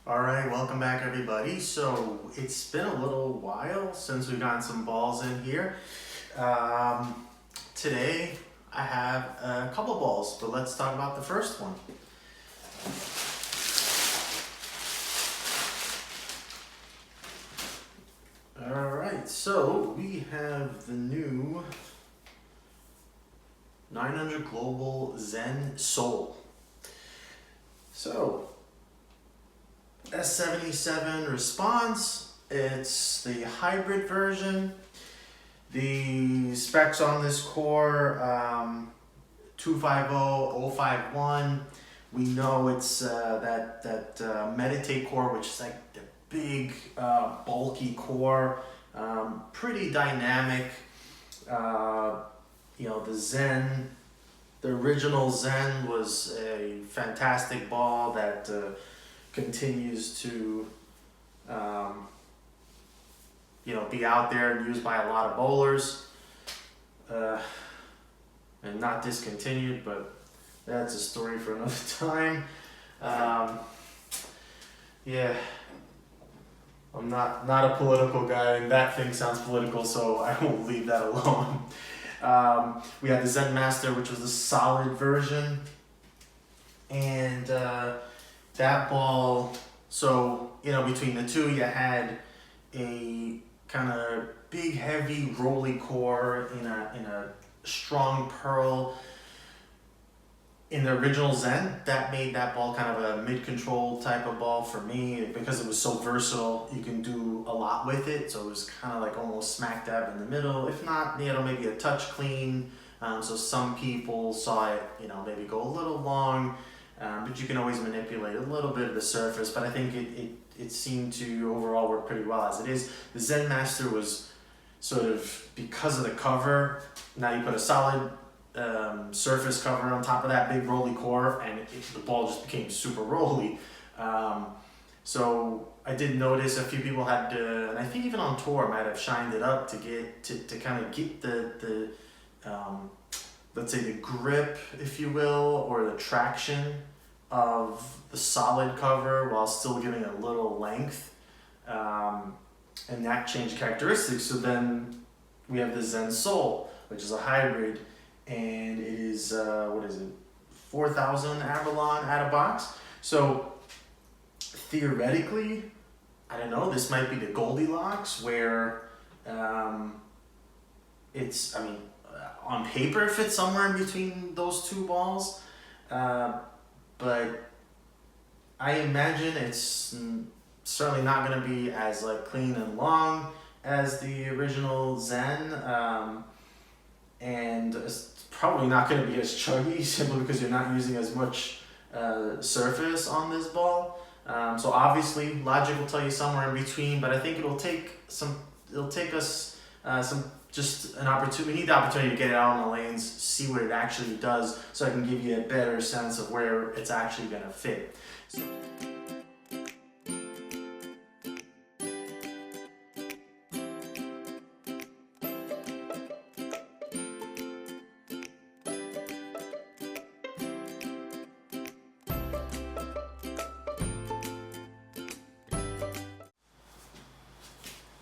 All right, welcome back everybody. So it's been a little while since we've gotten some balls in here. Um, Today I have a couple balls, but let's talk about the first one. All right, so we have the new 900 Global Zen Soul. So S77 response, it's the hybrid version. The specs on this core, 250051. We know it's that Meditate core, which is like the big, bulky core, pretty dynamic. The original Zen was a fantastic ball that continues to be out there and used by a lot of bowlers, and not discontinued, but that's a story for another time. Yeah, I'm not a political guy, and that thing sounds political, so I will leave that alone. We had the Zen Master, which was the solid version, and that ball. So between the two, you had a kind of big, heavy, rolly core in a strong pearl. In the original Zen, that made that ball kind of a mid-control type of ball for me because it was so versatile. You can do a lot with it, so it was kind of like almost smack dab in the middle. If not, maybe a touch clean. So some people saw it, maybe go a little long, but you can always manipulate a little bit of the surface. But I think it seemed to overall work pretty well as it is. The Zen Master was sort of, because of the cover, now you put a solid surface cover on top of that big rolly core, and the ball just became super rolly. So I did notice a few people had, and I think even on tour might have shined it up to get to kind of get the let's say the grip, if you will, or the traction of the solid cover while still giving a little length, and that changed characteristics. So then we have the Zen Soul, which is a hybrid, and it is 4,000 Avalon out of box. So theoretically, I don't know, this might be the Goldilocks where on paper it fits somewhere in between those two balls, but I imagine it's certainly not going to be as clean and long as the original Zen, and it's probably not going to be as chuggy simply because you're not using as much surface on this ball. So obviously logic will tell you somewhere in between, but I think it'll take us just an opportunity. We need the opportunity to get it out on the lanes, see what it actually does, so I can give you a better sense of where it's actually going to fit.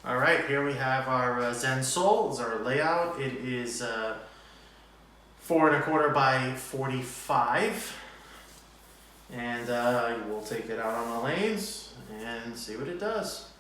All right, here we have our Zen Soul. This is our layout. It is 4¼ by 45, and we'll take it out on the lanes and see what it does.